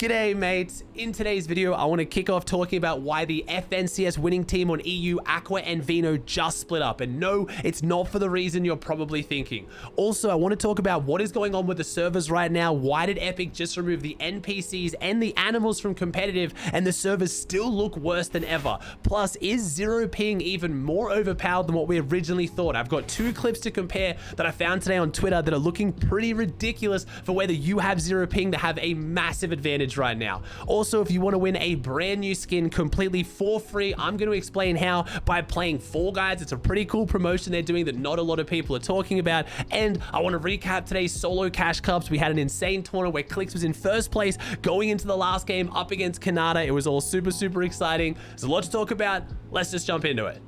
G'day mates, in today's video I want to kick off talking about why the FNCS winning team on EU, Aqua and Vino just split up, and no, it's not for the reason you're probably thinking. Also, I want to talk about what is going on with the servers right now. Why did Epic just remove the NPCs and the animals from competitive and the servers still look worse than ever? Plus, is zero ping even more overpowered than what we originally thought? I've got two clips to compare that I found today on Twitter that are looking pretty ridiculous for whether you have zero ping that have a massive advantage right now. Also, if you want to win a brand new skin completely for free, I'm going to explain how by playing Fall Guys. It's a pretty cool promotion they're doing that not a lot of people are talking about. And I want to recap today's solo cash cups. We had an insane tournament where Clix was in first place going into the last game up against Kanata. It was all super exciting. There's a lot to talk about. Let's just jump into it.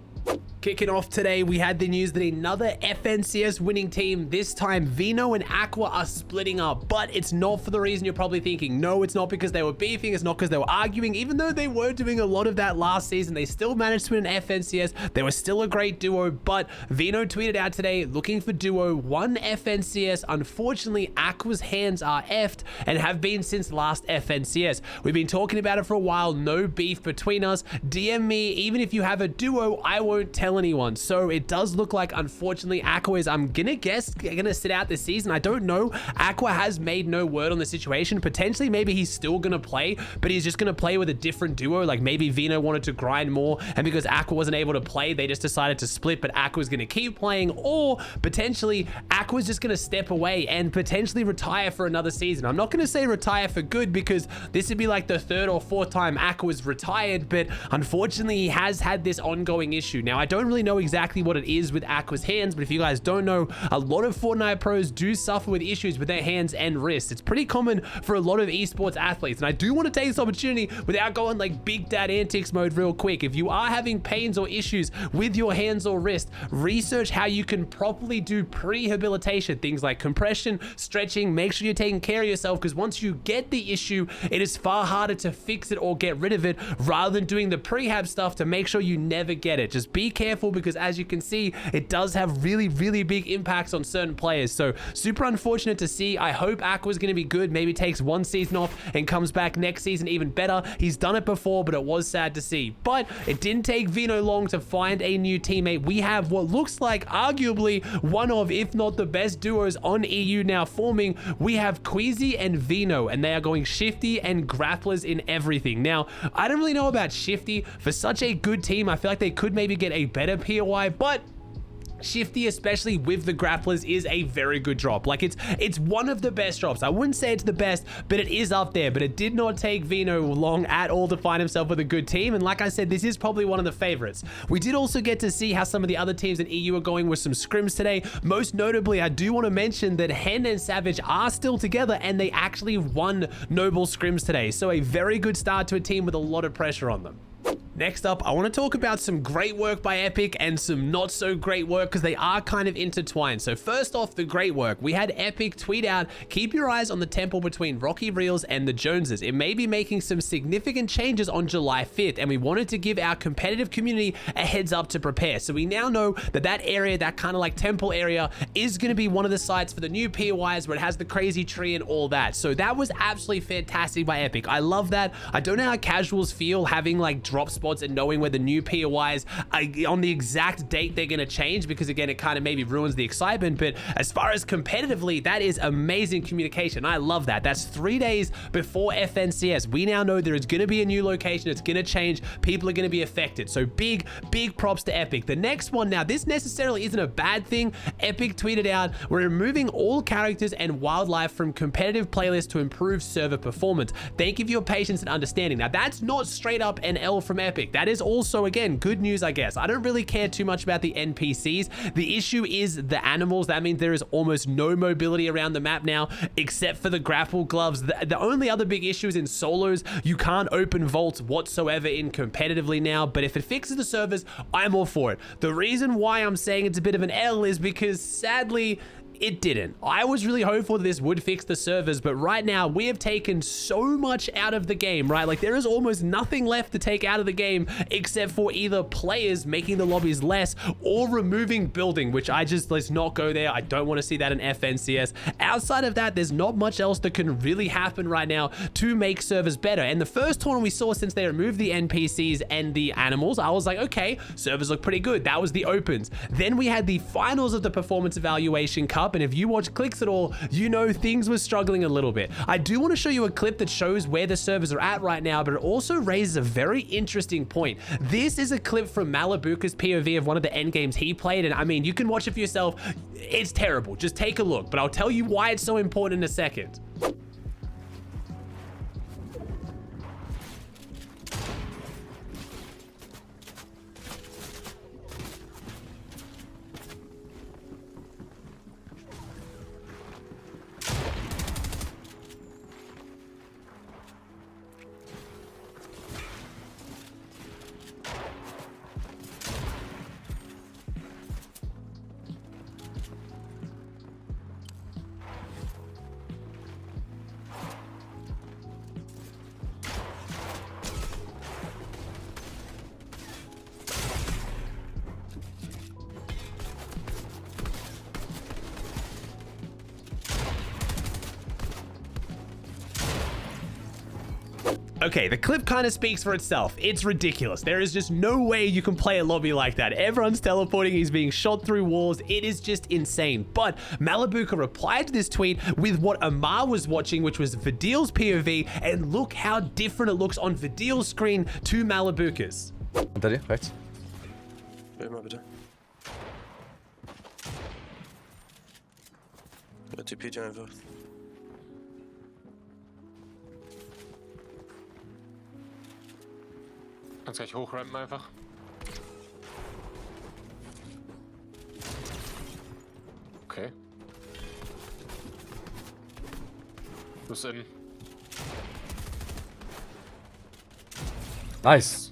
Kicking off today, we had the news that another FNCS winning team, this time Vino and Aqua, are splitting up, but it's not for the reason you're probably thinking. No, it's not because they were beefing, it's not because they were arguing. Even though they were doing a lot of that last season, they still managed to win an FNCS. They were still a great duo, but Vino tweeted out today looking for duo 1 FNCS. Unfortunately, Aqua's hands are effed and have been since last FNCS. We've been talking about it for a while, no beef between us. DM me, even if you have a duo, I won't tell anyone. So it does look like, unfortunately, Aqua is, I'm gonna guess, gonna sit out this season. I don't know. Aqua has made no word on the situation. Potentially, maybe he's still gonna play, but he's just gonna play with a different duo. Like maybe Vino wanted to grind more, and because Aqua wasn't able to play, they just decided to split, but Aqua's gonna keep playing, or potentially Aqua's just gonna step away and potentially retire for another season. I'm not gonna say retire for good, because this would be like the 3rd or 4th time Aqua's retired, but unfortunately, he has had this ongoing issue. Now, I don't really know exactly what it is with Aqua's hands, but if you guys don't know, a lot of Fortnite pros do suffer with issues with their hands and wrists. It's pretty common for a lot of esports athletes, and I do want to take this opportunity without going like big dad antics mode real quick. If you are having pains or issues with your hands or wrist, research how you can properly do prehabilitation, things like compression, stretching. Make sure you're taking care of yourself, because once you get the issue, it is far harder to fix it or get rid of it rather than doing the prehab stuff to make sure you never get it. Just be careful, because as you can see, it does have really big impacts on certain players. So super unfortunate to see. I hope Aqua's going to be good, maybe takes 1 season off and comes back next season even better. He's done it before, but it was sad to see. But it didn't take Vino long to find a new teammate. We have what looks like arguably one of, if not the best duos on EU now forming. We have Queasy and Vino, and they are going Shifty and Grapplers in everything. Now, I don't really know about Shifty. For such a good team, I feel like they could maybe get a better POI, but Shifty, especially with the grapplers, is a very good drop. Like it's one of the best drops. I wouldn't say it's the best, but it is up there. But it did not take Vino long at all to find himself with a good team, and like I said, this is probably one of the favorites. We did also get to see how some of the other teams in EU are going with some scrims today. Most notably, I do want to mention that Hen and Savage are still together, and they actually won Noble scrims today. So a very good start to a team with a lot of pressure on them. Next up, I want to talk about some great work by Epic and some not so great work, because they are kind of intertwined. So first off, the great work. We had Epic tweet out, keep your eyes on the temple between Rocky Reels and the Joneses. It may be making some significant changes on July 5th, and we wanted to give our competitive community a heads up to prepare. So we now know that that area, that kind of like temple area, is going to be one of the sites for the new POIs where it has the crazy tree and all that. So that was absolutely fantastic by Epic. I love that. I don't know how casuals feel having like drop spots and knowing where the new POIs are on the exact date they're going to change, because again, it kind of maybe ruins the excitement. But as far as competitively, that is amazing communication. I love that. That's 3 days before FNCS. We now know there is going to be a new location. It's going to change. People are going to be affected. So big props to Epic. The next one, now this necessarily isn't a bad thing. Epic tweeted out, we're removing all characters and wildlife from competitive playlists to improve server performance. Thank you for your patience and understanding. Now that's not straight up an L from Epic. That is also, again, good news, I guess. I don't really care too much about the NPCs. The issue is the animals. That means there is almost no mobility around the map now, except for the grapple gloves. The only other big issue is in solos. You can't open vaults whatsoever in competitively now, but if it fixes the servers, I'm all for it. The reason why I'm saying it's a bit of an L is because, sadly, it didn't. I was really hopeful that this would fix the servers, but right now we have taken so much out of the game, right? Like there is almost nothing left to take out of the game except for either players making the lobbies less or removing building, which let's not go there. I don't want to see that in FNCS. Outside of that, there's not much else that can really happen right now to make servers better. And the first tournament we saw since they removed the NPCs and the animals, I was like, okay, servers look pretty good. That was the opens. Then we had the finals of the Performance Evaluation Cup, and if you watch Clix at all, you know things were struggling a little bit. I do want to show you a clip that shows where the servers are at right now, but it also raises a very interesting point. This is a clip from Malibuca's POV of one of the end games he played, and I mean, you can watch it for yourself. It's terrible. Just take a look, but I'll tell you why it's so important in a second. Okay, the clip kind of speaks for itself. It's ridiculous. There is just no way you can play a lobby like that. Everyone's teleporting, he's being shot through walls. It is just insane. But Malibuca replied to this tweet with what Amar was watching, which was Vidil's POV, and look how different it looks on Vidil's screen to Malibuca's. Hinter dir, rechts. Mal bitte. Ja, TP dir einfach. Kannst gleich hochrampen einfach. Okay. Du bist in. Nice.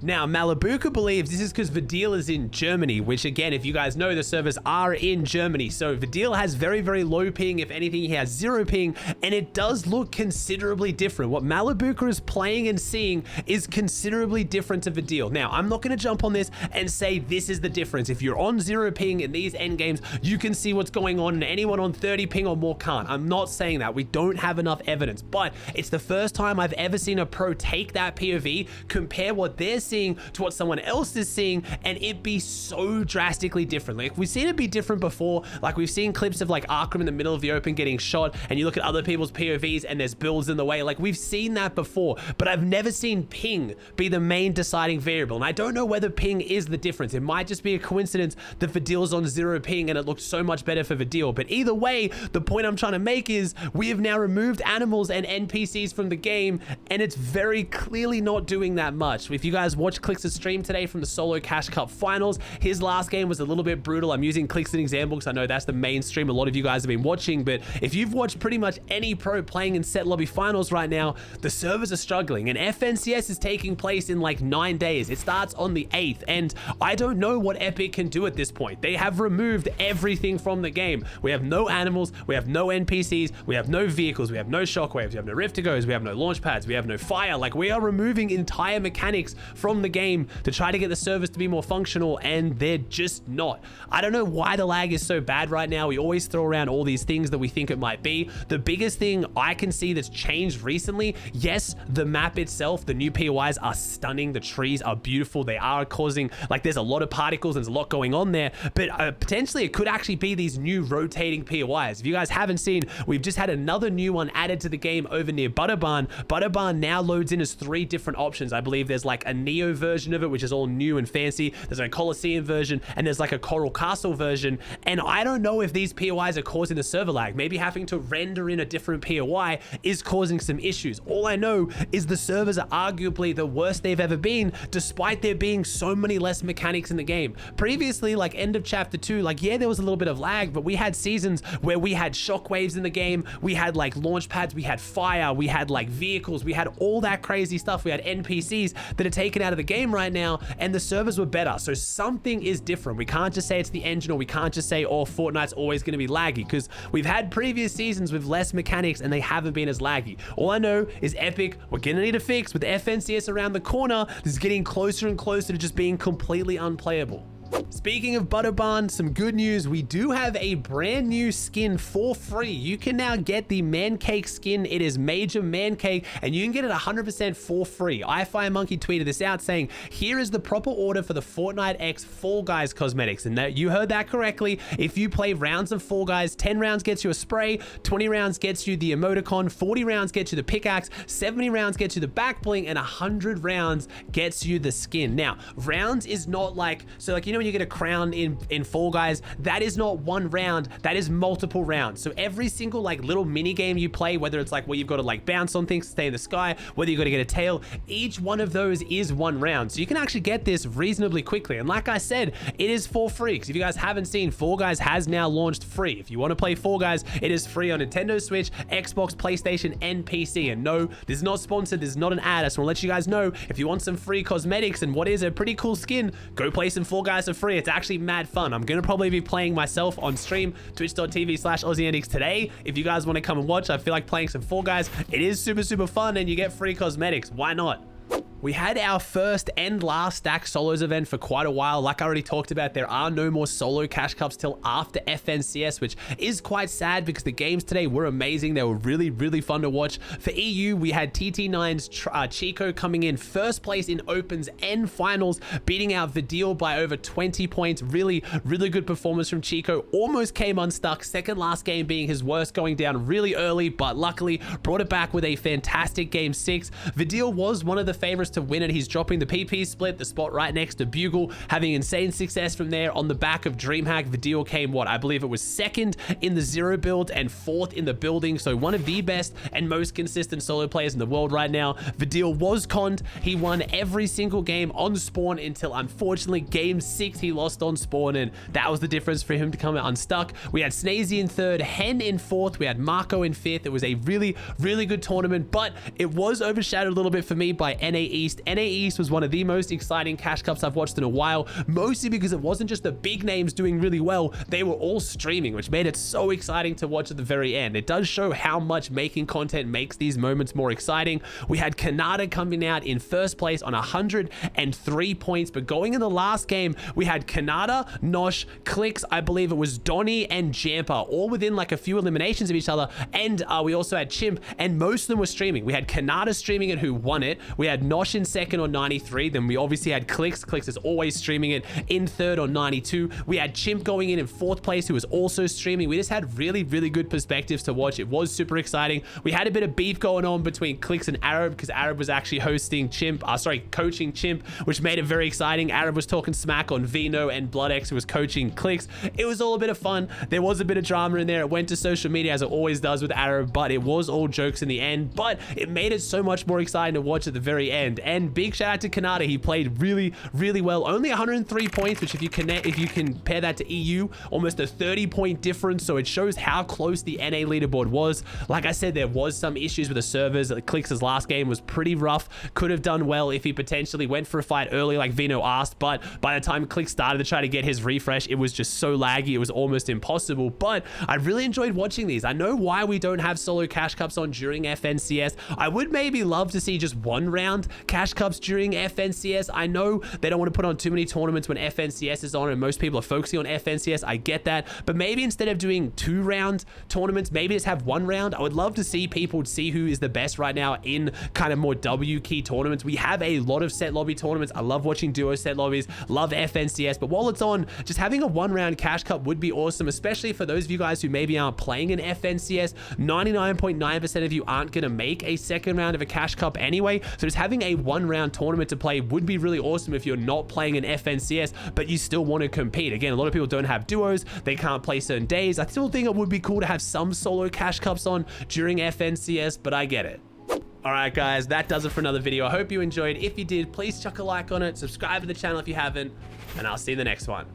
Now, Malibuca believes this is because Vidil is in Germany, which again, if you guys know, the servers are in Germany. So Vidil has very, very low ping. If anything, he has 0 ping, and it does look considerably different. What Malibuca is playing and seeing is considerably different to Vidil. Now, I'm not going to jump on this and say this is the difference. If you're on 0 ping in these end games, you can see what's going on, and anyone on 30 ping or more can't. I'm not saying that. We don't have enough evidence, but it's the first time I've ever seen a pro take that POV, compare what they're seeing to what someone else is seeing, and it be so drastically different. Like, we've seen it be different before. Like, we've seen clips of like Arkham in the middle of the open getting shot, and you look at other people's POVs and there's builds in the way. Like, we've seen that before, but I've never seen ping be the main deciding variable. And I don't know whether ping is the difference. It might just be a coincidence that Vidil's on 0 ping and it looked so much better for Vidil. But either way, the point I'm trying to make is we have now removed animals and NPCs from the game, and it's very clearly not doing that much. If you guys watch Clix's stream today from the Solo Cash Cup finals, his last game was a little bit brutal. I'm using Clix as an example because I know that's the main stream a lot of you guys have been watching, but if you've watched pretty much any pro playing in set lobby finals right now, the servers are struggling, and FNCS is taking place in like 9 days. It starts on the 8th, and I don't know what Epic can do at this point. They have removed everything from the game. We have no animals, we have no NPCs, we have no vehicles, we have no shockwaves, we have no rift to goes, we have no launch pads, we have no fire. Like, we are removing entire mechanics from the game to try to get the servers to be more functional, and they're just not. I don't know why the lag is so bad right now. We always throw around all these things that we think it might be. The biggest thing I can see that's changed recently, yes, the map itself, the new POIs are stunning. The trees are beautiful. They are causing, like, there's a lot of particles, there's a lot going on there, but potentially it could actually be these new rotating POIs. If you guys haven't seen, we've just had another new one added to the game over near Butterbarn. Butterbarn now loads in as 3 different options. I believe there's like a Neo version of it, which is all new and fancy. There's a Colosseum version, and there's like a Coral Castle version. And I don't know if these POIs are causing the server lag. Maybe having to render in a different POI is causing some issues. All I know is the servers are arguably the worst they've ever been, despite there being so many less mechanics in the game. Previously, like end of chapter 2, like, yeah, there was a little bit of lag, but we had seasons where we had shockwaves in the game, we had like launch pads, we had fire, we had like vehicles, we had all that crazy stuff. We had NPCs that are taken out out of the game right now, and the servers were better. So something is different. We can't just say it's the engine, or we can't just say, oh, Fortnite's always going to be laggy, because we've had previous seasons with less mechanics and they haven't been as laggy. All I know is Epic, we're going to need a fix with FNCS around the corner. This is getting closer and closer to just being completely unplayable. Speaking of Butterbarn, some good news. We do have a brand new skin for free. You can now get the Mancake skin. It is Major Mancake, and you can get it 100% for free. iFireMonkey tweeted this out saying, here is the proper order for the Fortnite X Fall Guys cosmetics. And that, you heard that correctly. If you play rounds of Fall Guys, 10 rounds gets you a spray, 20 rounds gets you the emoticon, 40 rounds gets you the pickaxe, 70 rounds gets you the back bling, and 100 rounds gets you the skin. Now, rounds is not like, so like, you know, when you get a crown in Fall Guys, that is not one round, that is multiple rounds. So every single like little mini game you play, whether it's like where you've got to like bounce on things, stay in the sky, whether you've got to get a tail, each one of those is one round. So you can actually get this reasonably quickly. And like I said, it is for free, because if you guys haven't seen, Fall Guys has now launched free. If you want to play Fall Guys, it is free on Nintendo Switch, Xbox, PlayStation, and PC. And no, this is not sponsored, this is not an ad. I just want to let you guys know, if you want some free cosmetics and what is a pretty cool skin, go play some Fall Guys for free. It's actually mad fun. I'm gonna probably be playing myself on stream, twitch.tv/AussieAntics today. If you guys want to come and watch, I feel like playing some Fall Guys. It is super fun, and you get free cosmetics. Why not? We had our first and last stack solos event for quite a while. Like I already talked about, there are no more solo cash cups till after FNCS, which is quite sad because the games today were amazing. They were really fun to watch. For EU, we had TT9's Chico coming in first place in opens and finals, beating out Vidil by over 20 points. Really good performance from Chico. Almost came unstuck. Second last game being his worst, going down really early, but luckily brought it back with a fantastic game 6. Vidil was one of the favorites to win it. He's dropping the PP split, the spot right next to Bugle, having insane success from there on the back of DreamHack. Vidil came, what, I believe it was second in the zero build and fourth in the building. So one of the best and most consistent solo players in the world right now. Vidil was conned. He won every single game on spawn until unfortunately game 6 he lost on spawn, and that was the difference for him to come out unstuck. We had Snazy in third, Hen in fourth, we had Marco in fifth. It was a really good tournament, but it was overshadowed a little bit for me by NA East. NA East was one of the most exciting cash cups I've watched in a while, mostly because it wasn't just the big names doing really well, they were all streaming, which made it so exciting to watch at the very end. It does show how much making content makes these moments more exciting. We had Kanata coming out in first place on 103 points, but going in the last game, we had Kanata, Nosh, Clicks, I believe it was Donnie, and Jampa, all within like a few eliminations of each other, and we also had Chimp, and most of them were streaming. We had Kanata streaming it, who won it. We had Nosh in second on 93. Then we obviously had Clicks. Clicks is always streaming it in third on 92. We had Chimp going in fourth place, who was also streaming. We just had really good perspectives to watch. It was super exciting. We had a bit of beef going on between Clicks and Arab, because Arab was actually hosting Chimp, coaching Chimp, which made it very exciting. Arab was talking smack on Vino, and BloodX, who was coaching Clicks. It was all a bit of fun. There was a bit of drama in there. It went to social media, as it always does with Arab, but it was all jokes in the end. But it made it so much more exciting to watch at the very end. And big shout out to Kanata. He played really well. Only 103 points, which if you compare that to EU, almost a 30-point difference. So it shows how close the NA leaderboard was. Like I said, there was some issues with the servers. Clicks' last game was pretty rough. Could have done well if he potentially went for a fight early, like Vino asked, but by the time Clicks started to try to get his refresh, it was just so laggy. It was almost impossible. But I really enjoyed watching these. I know why we don't have solo cash cups on during FNCS. I would maybe love to see just one round cash cups during FNCS. I know they don't want to put on too many tournaments when FNCS is on and most people are focusing on FNCS. I get that, but maybe instead of doing 2-round tournaments, maybe just have 1 round. I would love to see people see who is the best right now in kind of more W key tournaments. We have a lot of set lobby tournaments. I love watching duo set lobbies, love FNCS, but while it's on, just having a 1-round cash cup would be awesome, especially for those of you guys who maybe aren't playing in FNCS. 99.9% of you aren't going to make a second round of a cash cup anyway, so just having a 1-round tournament to play would be really awesome if you're not playing in FNCS, but you still want to compete. Again, a lot of people don't have duos, they can't play certain days. I still think it would be cool to have some solo cash cups on during FNCS, but I get it. Alright guys, that does it for another video. I hope you enjoyed. If you did, please chuck a like on it, subscribe to the channel if you haven't, and I'll see you in the next one.